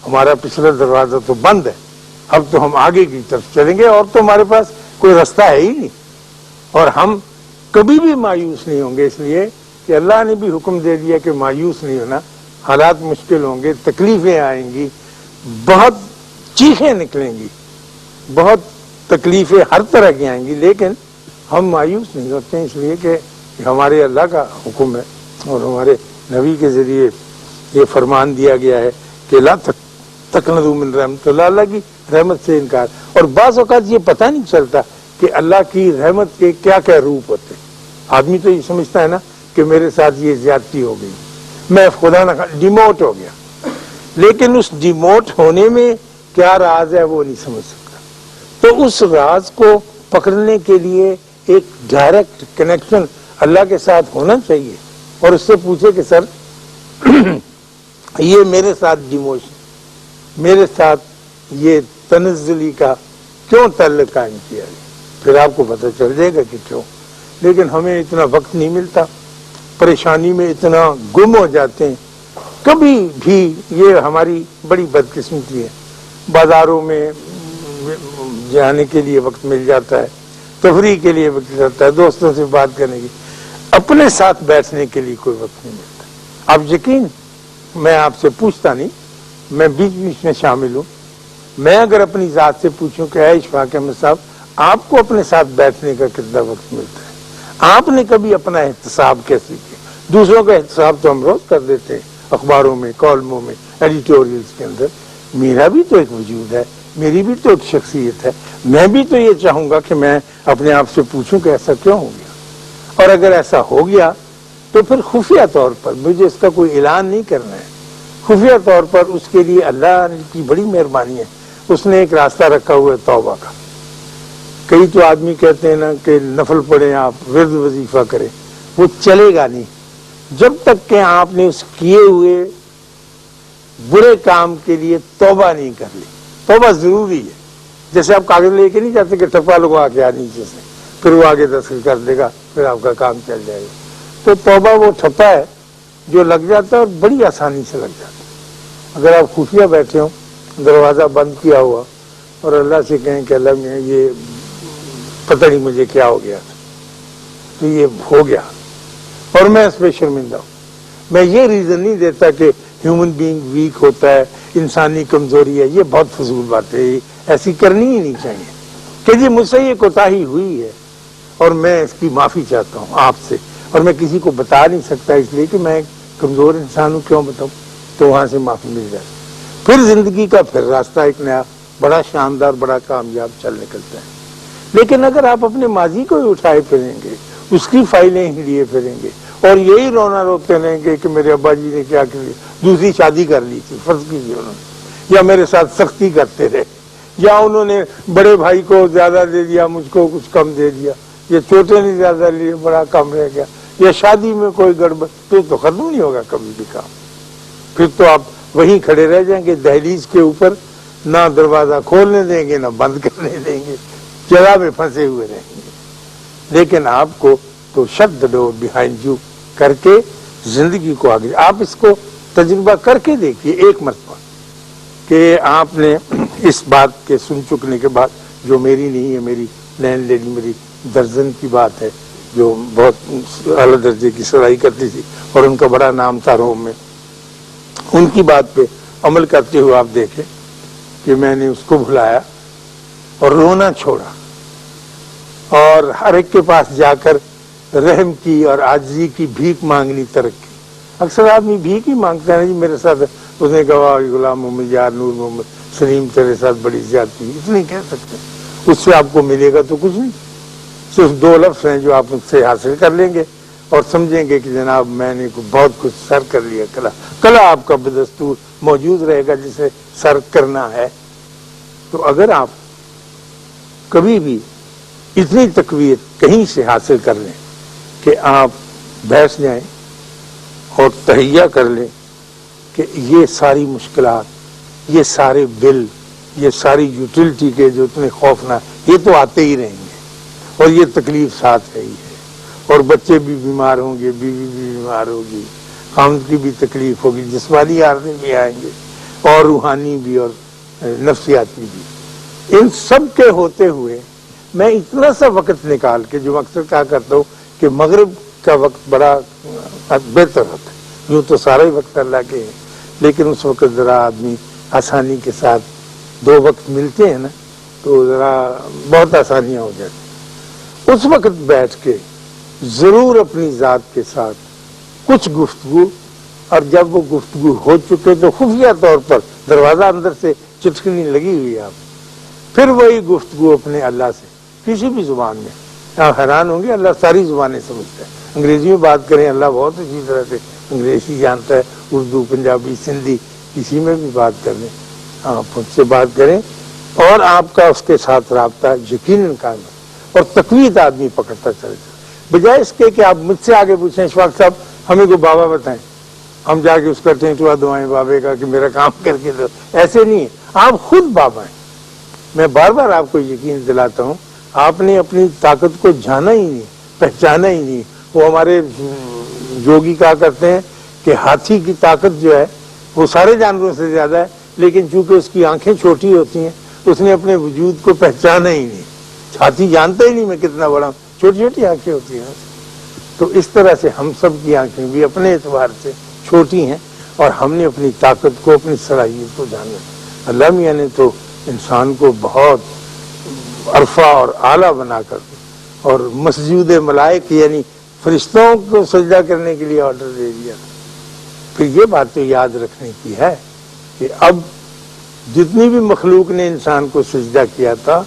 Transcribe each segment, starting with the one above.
ہمارا پچھلا دروازہ تو بند ہے، اب تو ہم آگے کی طرف چلیں گے، اور تو ہمارے پاس کوئی راستہ ہے ہی نہیں، اور ہم کبھی بھی مایوس نہیں ہوں گے، اس لیے کہ اللہ نے بھی حکم دے دیا کہ مایوس نہیں ہونا۔ حالات مشکل ہوں گے، تکلیفیں آئیں گی، بہت چیخیں نکلیں گی، بہت تکلیفیں ہر طرح کی آئیں گی، لیکن ہم مایوس نہیں ہوتے ہیں، اس لیے کہ ہمارے اللہ کا حکم ہے اور ہمارے نبی کے ذریعے یہ فرمان دیا گیا ہے کہ لا تقنطوا من رحمت اللہ، اللہ کی رحمت سے انکار۔ اور بعض اوقات یہ پتہ نہیں چلتا کہ اللہ کی رحمت کے کیا کیا روپ ہوتے ہیں۔ آدمی تو یہ سمجھتا ہے نا کہ میرے ساتھ یہ زیادتی ہو گئی، میں خدا نہ ڈیموٹ ہو گیا، لیکن اس ڈیموٹ ہونے میں کیا راز ہے وہ نہیں سمجھ سکتا۔ تو اس راز کو پکڑنے کے لیے ایک ڈائریکٹ کنیکشن اللہ کے ساتھ ہونا چاہیے، اور اس سے پوچھے کہ سر یہ میرے ساتھ ڈیموشن، میرے ساتھ یہ تنزلی کا کیوں تعلق قائم کیا گیا، پھر آپ کو پتہ چل جائے گا کہ کیوں۔ لیکن ہمیں اتنا وقت نہیں ملتا، پریشانی میں اتنا گم ہو جاتے ہیں، کبھی بھی یہ ہماری بڑی بدقسمتی ہے۔ بازاروں میں جانے کے لیے وقت مل جاتا ہے، تفریح کے لیے وقت ملتا ہے، دوستوں سے بات کرنے کی، اپنے ساتھ بیٹھنے کے لیے کوئی وقت نہیں ملتا۔ آپ یقین، میں آپ سے پوچھتا نہیں، میں بیچ بیچ میں شامل ہوں، میں اگر اپنی ذات سے پوچھوں کہ اے اشفاق احمد صاحب، آپ کو اپنے ساتھ بیٹھنے کا کتنا وقت ملتا ہے؟ آپ نے کبھی اپنا احتساب کیسے کیا؟ دوسروں کا احتساب تو ہم روز کر دیتے ہیں، اخباروں میں، کالموں میں، ایڈیٹوریلز کے اندر۔ میرا بھی تو ایک وجود ہے، میری بھی تو ایک شخصیت ہے، میں بھی تو یہ چاہوں گا کہ میں اپنے آپ سے پوچھوں کہ ایسا کیوں ہو گیا، اور اگر ایسا ہو گیا تو پھر خفیہ طور پر مجھے اس کا کوئی اعلان نہیں کرنا ہے، خفیہ طور پر اس کے لیے اللہ کی بڑی مہربانی ہے، اس نے ایک راستہ رکھا ہوا ہے توبہ کا۔ کئی تو آدمی کہتے ہیں نا کہ نفل پڑھیں، آپ ورد وظیفہ کریں، وہ چلے گا نہیں جب تک کہ آپ نے اس کیے ہوئے برے کام کے لیے توبہ نہیں کر لی۔ توبہ ضروری ہے، جیسے آپ کاغذ لے کے نہیں جاتے کہ ٹپا لگوا کے آ نیچے سے، پھر وہ آگے دستخط کر دے گا، پھر آپ کا کام چل جائے گا۔ تو توبہ وہ ٹھپا ہے جو لگ جاتا ہے اور بڑی آسانی سے لگ جاتا ہے۔ اگر آپ خفیہ بیٹھے ہوں، دروازہ بند کیا ہوا، اور اللہ سے کہیں کہ اللہ میں یہ پتہ نہیں مجھے کیا ہو گیا تھا، تو یہ ہو گیا اور میں اس پہ شرمندہ ہوں۔ میں یہ ریزن نہیں دیتا کہ ہیومن بینگ ویک ہوتا ہے، انسانی کمزوری ہے، یہ بہت فضول بات ہے، ایسی کرنی ہی نہیں چاہیے کہ جی مجھ سے یہ کوتاہی ہوئی ہے اور میں اس کی معافی چاہتا ہوں آپ سے، اور میں کسی کو بتا نہیں سکتا اس لیے کہ میں ایک کمزور انسان ہوں، کیوں بتاؤں؟ تو وہاں سے معافی مل جائے، پھر زندگی کا پھر راستہ ایک نیا بڑا شاندار، بڑا کامیاب چل نکلتا ہے۔ لیکن اگر آپ اپنے ماضی کو ہی اٹھائے پھریں گے، اس کی فائلیں ہی لیے پھریں گے، اور یہی رونا روتے رہیں گے کہ میرے ابا جی نے کیا کیا، دوسری شادی کر لی تھی فرض کیجیے انہوں نے، یا میرے ساتھ سختی کرتے رہے، یا انہوں نے بڑے بھائی کو زیادہ دے دیا، مجھ کو کچھ کم دے دیا، یا چھوٹے نے زیادہ لیے بڑا کم رہ گیا، یا شادی میں کوئی گڑبڑ، تو ختم نہیں ہوگا کبھی بھی کام۔ پھر تو آپ وہیں کھڑے رہ جائیں گے دہلیز کے اوپر، نہ دروازہ کھولنے دیں گے نہ بند کرنے دیں گے، جگہ میں پھنسے ہوئے رہیں گے۔ لیکن آپ کو تو shut the door behind you کر کے زندگی کو آگے، آپ اس کو تجربہ کر کے دیکھیے ایک مرتبہ کہ آپ نے اس بات کے سن چکنے کے بعد، جو میری نہیں ہے، میری لینڈ لیڈی، میری درجن کی بات ہے جو بہت اعلیٰ درجے کی صلاحی کرتی تھی اور ان کا بڑا نام تھا روم میں، ان کی بات پہ عمل کرتے ہوئے آپ دیکھیں کہ میں نے اس کو بھلایا اور رونا چھوڑا، اور ہر ایک کے پاس جا کر رحم کی اور عاجزی کی بھیک مانگنی ترک کی۔ اکثر آدمی بھیک ہی مانگتا ہے، جی میرے ساتھ، اس نے کہا غلام محمد یار نور محمد سلیم تیرے ساتھ بڑی زیادتی ہوئی، اتنے کہہ سکتے، اس سے آپ کو ملے گا تو کچھ نہیں، صرف دو لفظ ہیں جو آپ مجھ سے حاصل کر لیں گے اور سمجھیں گے کہ جناب میں نے بہت کچھ سر کر لیا، کلا آپ کا بدستور موجود رہے گا جسے سر کرنا ہے۔ تو اگر آپ کبھی بھی اتنی تقویت کہیں سے حاصل کر لیں کہ آپ بیٹھ جائیں اور تہیہ کر لیں کہ یہ ساری مشکلات، یہ سارے بل، یہ ساری یوٹیلٹی کے جو اتنے خوفناک، یہ تو آتے ہی رہیں گے، اور یہ تکلیف ساتھ ہے ہی ہے، اور بچے بھی بیمار ہوں گے، بیوی بھی بیمار ہوگی، خاوند کی بھی تکلیف ہوگی، جسمانی عارضے بھی آئیں گے، اور روحانی بھی اور نفسیاتی بھی، ان سب کے ہوتے ہوئے میں اتنا سا وقت نکال کے، جو اکثر کہا کرتا ہوں کہ مغرب کا وقت بڑا بہتر ہوتا ہے، یوں تو سارا ہی وقت اللہ کے ہے، لیکن اس وقت ذرا آدمی آسانی کے ساتھ دو وقت ملتے ہیں نا تو ذرا بہت آسانیاں ہو جاتی، اس وقت بیٹھ کے ضرور اپنی ذات کے ساتھ کچھ گفتگو، اور جب وہ گفتگو ہو چکے تو خفیہ طور پر دروازہ اندر سے چٹکنی لگی ہوئی آپ، پھر وہی گفتگو اپنے اللہ سے کسی بھی زبان میں۔ آپ حیران ہوں گے، اللہ ساری زبانیں سمجھتا ہے، انگریزی میں بات کریں اللہ بہت اچھی طرح سے انگریزی جانتا ہے، اردو، پنجابی، سندھی، کسی میں بھی بات کر لیں، آپ اس سے بات کریں اور آپ کا اس کے ساتھ رابطہ یقیناً قائم ہے، اور تقویت آدمی پکڑتا چلے جائے، بجائے اس کے کہ آپ مجھ سے آگے پوچھیں اشفاق صاحب ہمیں کوئی بابا بتائیں، ہم جا کے اس کرتے ہیں دعا دعائیں بابے کا کہ میرا کام کر کے دو، ایسے نہیں ہے، آپ خود بابا ہیں۔ میں بار بار آپ کو یقین دلاتا ہوں، آپ نے اپنی طاقت کو جانا ہی نہیں، پہچانا ہی نہیں۔ وہ ہمارے یوگی کہا کرتے ہیں کہ ہاتھی کی طاقت جو ہے وہ سارے جانوروں سے زیادہ ہے، لیکن چونکہ اس کی آنکھیں چھوٹی ہوتی ہیں اس نے اپنے وجود کو پہچانا ہی نہیں، ہاتھی جانتا ہی نہیں میں کتنا بڑا ہوں، چھوٹی چھوٹی آنکھیں ہوتی ہیں۔ تو اس طرح سے ہم سب کی آنکھیں بھی اپنے اعتبار سے چھوٹی ہیں، اور ہم نے اپنی طاقت کو، اپنی صلاحیت کو جانا ہے۔ اللہ میاں نے تو انسان کو بہت عرفہ اور اعلیٰ بنا کر اور مسجود ملائک یعنی فرشتوں کو سجدہ کرنے کے لیے آرڈر دے دیا۔ پھر یہ بات تو یاد رکھنے کی ہے کہ اب جتنی بھی مخلوق نے انسان کو سجدہ کیا تھا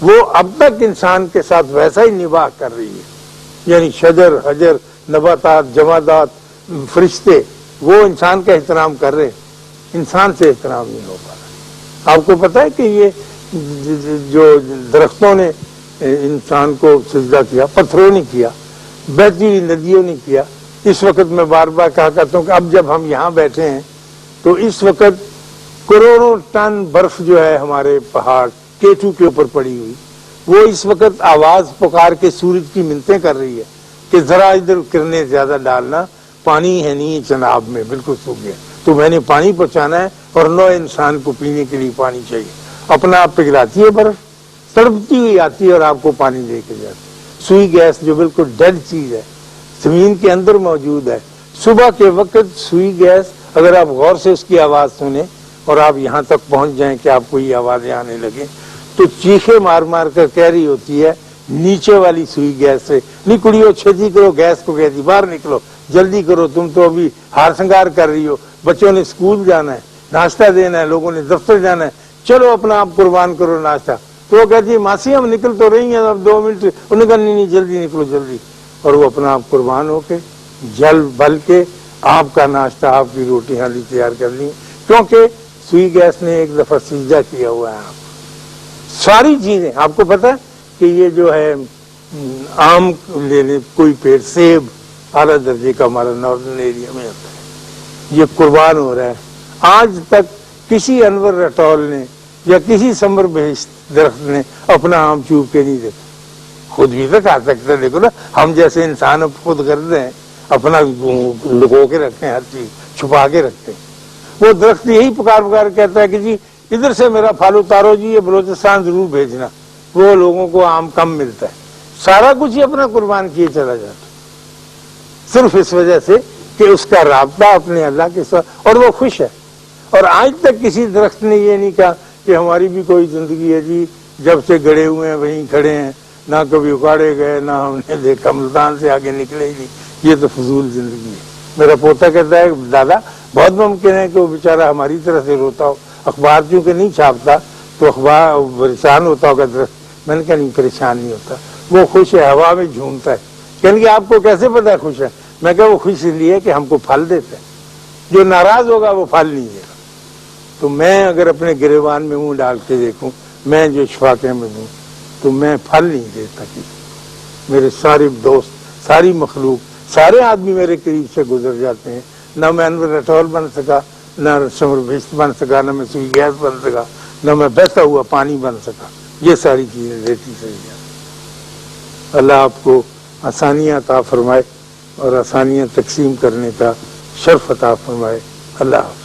وہ اب تک انسان کے ساتھ ویسا ہی نباہ کر رہی ہے، یعنی شجر، حجر، نباتات، جمادات، فرشتے وہ انسان کا احترام کر رہے، انسان سے احترام نہیں ہو پا رہا۔ آپ کو پتہ ہے کہ یہ جو درختوں نے انسان کو سجدہ کیا، پتھروں نے کیا، بہتی ہوئی ندیوں نے کیا۔ اس وقت میں بار بار کہا کرتا ہوں کہ اب جب ہم یہاں بیٹھے ہیں تو اس وقت کروڑوں ٹن برف جو ہے ہمارے پہاڑ کیٹو کے اوپر پڑی ہوئی، وہ اس وقت آواز پکار کے سورج کی منتیں کر رہی ہے کہ ذرا ادھر کرنے زیادہ ڈالنا، پانی ہے نہیں جناب میں، بالکل سوکھ گیا، تو میں نے پانی پہنچانا ہے، اور نو انسان کو پینے کے لیے پانی چاہیے۔ اپنا آپ پگھلاتی ہے برف، تڑپتی ہوئی آتی ہے اور آپ کو پانی دے کے جاتی۔ سوئی گیس جو بالکل ڈیڈ چیز ہے، زمین کے اندر موجود ہے، صبح کے وقت سوئی گیس اگر آپ غور سے اس کی آواز سنیں اور آپ یہاں تک پہنچ جائیں کہ آپ کو یہ آوازیں آنے لگیں تو چیخے مار مار کر کہہ رہی ہوتی ہے نیچے والی سوئی گیس سے، نہیں کڑیو چھتی کرو، گیس کو کہتی باہر نکلو، جلدی کرو، تم تو ابھی ہار سنگار کر رہی ہو، بچوں نے اسکول جانا ہے، ناشتہ دینا ہے، لوگوں نے دفتر جانا ہے، چلو اپنا آپ قربان کرو ناشتہ۔ تو وہ کہتی ہے ماسی ہم نکل تو رہی ہیں، اب 2 منٹ، انہوں نے کہا نہیں جلدی نکلو جلدی، اور وہ اپنا آپ قربان ہو کے جل بل کے آپ کا ناشتہ، آپ کی روٹی حالی تیار کر لی، کیونکہ سوئی گیس نے ایک دفعہ سجدہ کیا ہوا ہے۔ آپ ساری چیزیں آپ کو پتہ ہے کہ یہ جو ہے آم لے لیں، کوئی پیڑ، سیب اعلیٰ درجے کا ہمارا ناردرن ایریا میں ہوتا ہے، یہ قربان ہو رہا ہے۔ آج تک کسی انور رٹول نے یا کسی سمر بہشت درخت نے اپنا آم چوب کے نہیں دیکھا، خود بھی تو کھا سکتے، دیکھو نا ہم جیسے انسان اب خود کرتے ہیں، اپنا لگو کے رکھتے ہیں، ہر چیز چھپا کے رکھتے ہیں۔ وہ درخت یہی پکار پکار کہتا ہے کہ جی ادھر سے میرا پھل اتارو جی، یہ بلوچستان ضرور بھیجنا، وہ لوگوں کو آم کم ملتا ہے، سارا کچھ ہی اپنا قربان کیے چلا جاتا، صرف اس وجہ سے کہ اس کا رابطہ اپنے اللہ کے ساتھ، اور وہ خوش ہے۔ اور آج تک کسی درخت نے یہ نہیں کہا کہ ہماری بھی کوئی زندگی ہے جی، جب سے گڑے ہوئے ہیں وہیں کھڑے ہیں، نہ کبھی اکاڑے گئے، نہ ہم نے دیکھا ملتان سے آگے نکلے ہی نہیں، یہ تو فضول زندگی ہے۔ میرا پوتا کہتا ہے دادا بہت ممکن ہے کہ وہ بیچارہ ہماری طرح سے روتا ہو، اخبار چونکہ نہیں چھاپتا تو اخبار پریشان ہوتا ہوگا درخت۔ میں نے کہا نہیں پریشان نہیں ہوتا، وہ خوش ہے، ہوا میں جھومتا ہے۔ کہنے کہ آپ کو کیسے پتا خوش ہے؟ میں کہا وہ خوش اس لیے کہ ہم کو پھل دیتا ہے، جو ناراض ہوگا وہ پھل نہیں دے گا۔ تو میں اگر اپنے گریبان میں منہ ڈال کے دیکھوں، میں جو شفاق احمد ہوں، تو میں پھل نہیں دیتا کسی۔ میرے سارے دوست، ساری مخلوق، سارے آدمی میرے قریب سے گزر جاتے ہیں، نہ میں انور رٹول بن سکا، نہ سمر بہشت بن سکا، نہ میں سوئی گیس بن سکا، نہ میں بہتا ہوا پانی بن سکا، یہ ساری چیزیں دیتی چلی جاتی۔ اللہ آپ کو آسانیاں عطا فرمائے اور آسانیاں تقسیم کرنے کا شرف عطا فرمائے۔ اللہ حافظ۔